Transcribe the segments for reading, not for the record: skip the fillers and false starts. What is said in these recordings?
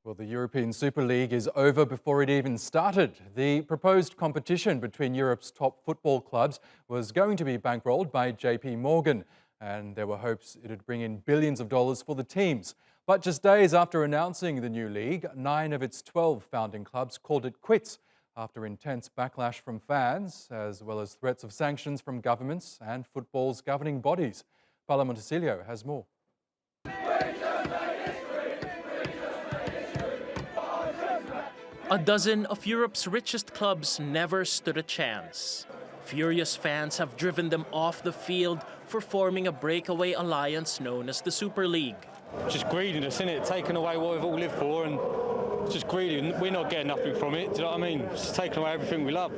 Well, the European Super League is over before it even started. The proposed competition between Europe's top football clubs was going to be bankrolled by JP Morgan, and there were hopes it'd bring in billions of dollars for the teams. But just days after announcing the new league, 9 of its 12 founding clubs called it quits after intense backlash from fans, as well as threats of sanctions from governments and football's governing bodies. Paolo Montecillo has more. A dozen of Europe's richest clubs never stood a chance. Furious fans have driven them off the field for forming a breakaway alliance known as the Super League. Just greediness, isn't it? Taking away what we've all lived for, and it's just greedy. We're not getting nothing from it, do you know what I mean? It's just taking away everything we love.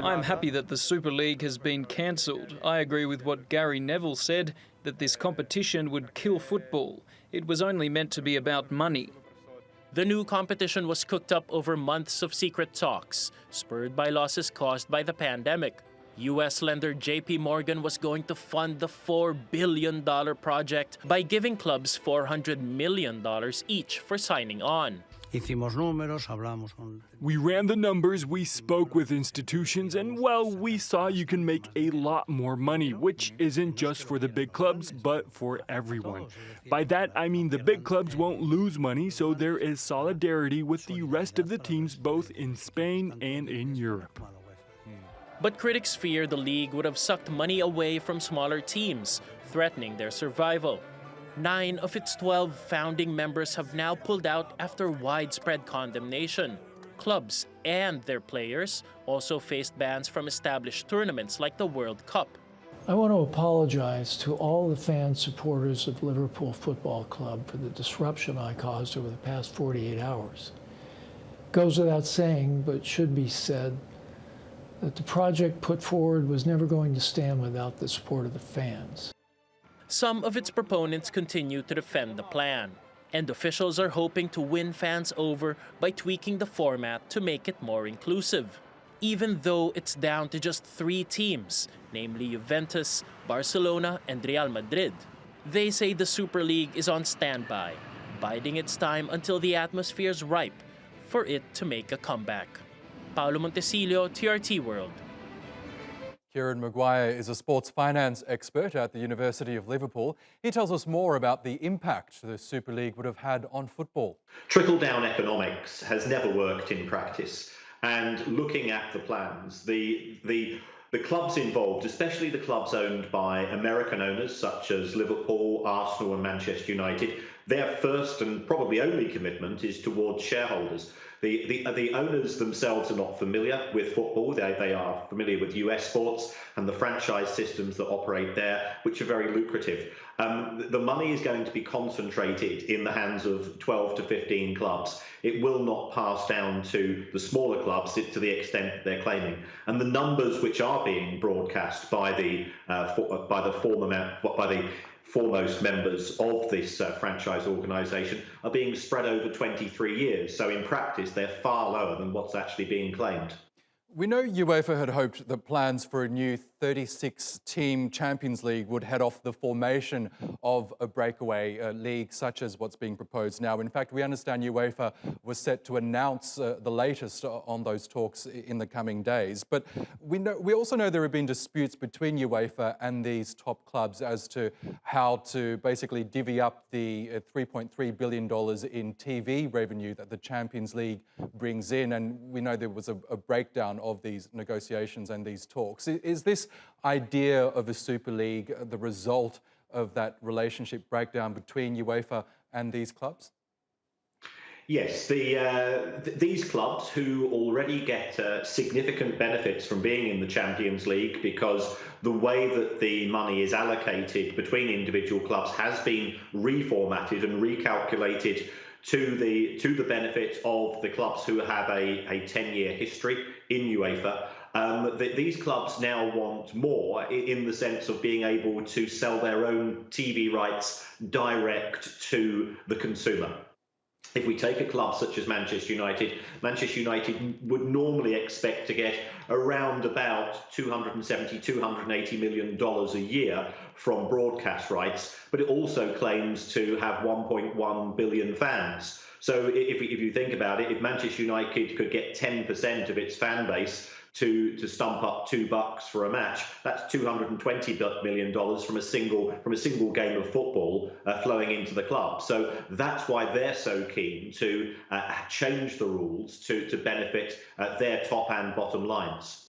I'm happy that the Super League has been cancelled. I agree with what Gary Neville said, that this competition would kill football. It was only meant to be about money. The new competition was cooked up over months of secret talks, spurred by losses caused by the pandemic. U.S. lender JP Morgan was going to fund the $4 billion project by giving clubs $400 million each for signing on. We ran the numbers, we spoke with institutions, and well, we saw you can make a lot more money, which isn't just for the big clubs, but for everyone. By that, I mean the big clubs won't lose money, so there is solidarity with the rest of the teams both in Spain and in Europe. But critics fear the league would have sucked money away from smaller teams, threatening their survival. 9 of its 12 founding members have now pulled out after widespread condemnation. Clubs and their players also faced bans from established tournaments like the World Cup. I want to apologize to all the fan supporters of Liverpool Football Club for the disruption I caused over the past 48 hours. Goes without saying, but should be said, that the project put forward was never going to stand without the support of the fans. Some of its proponents continue to defend the plan, and officials are hoping to win fans over by tweaking the format to make it more inclusive. Even though it's down to just 3 teams, namely Juventus, Barcelona, and Real Madrid. They say the Super League is on standby, biding its time until the atmosphere is ripe for it to make a comeback. Paolo Montecillo, TRT World. Kieran Maguire is a sports finance expert at the University of Liverpool. He tells us more about the impact the Super League would have had on football. Trickle-down economics has never worked in practice. And looking at the plans, the clubs involved, especially the clubs owned by American owners such as Liverpool, Arsenal and Manchester United, their first and probably only commitment is towards shareholders. The owners themselves are not familiar with football. They are familiar with US sports and the franchise systems that operate there, which are very lucrative. The money is going to be concentrated in the hands of 12 to 15 clubs. It will not pass down to the smaller clubs to the extent they're claiming. And the numbers which are being broadcast by the foremost members of this franchise organisation are being spread over 23 years. So in practice, they're far lower than what's actually being claimed. We know UEFA had hoped that plans for a new 36-team Champions League would head off the formation of a breakaway league such as what's being proposed now. In fact, we understand UEFA was set to announce the latest on those talks in the coming days. But we also know there have been disputes between UEFA and these top clubs as to how to basically divvy up the $3.3 billion in TV revenue that the Champions League brings in. And we know there was a breakdown of these negotiations and these talks. Is this idea of a Super League the result of that relationship breakdown between UEFA and these clubs? Yes, these clubs who already get significant benefits from being in the Champions League because the way that the money is allocated between individual clubs has been reformatted and recalculated to the benefit of the clubs who have a 10-year history in UEFA. These clubs now want more in the sense of being able to sell their own TV rights direct to the consumer. If we take a club such as Manchester United would normally expect to get around about $270, $280 million a year from broadcast rights, but it also claims to have 1.1 billion fans. So if you think about it, if Manchester United could get 10% of its fan base to stump up $2 for a match, that's $220 million from a single game of football flowing into the club. So that's why they're so keen to change the rules to benefit their top and bottom lines.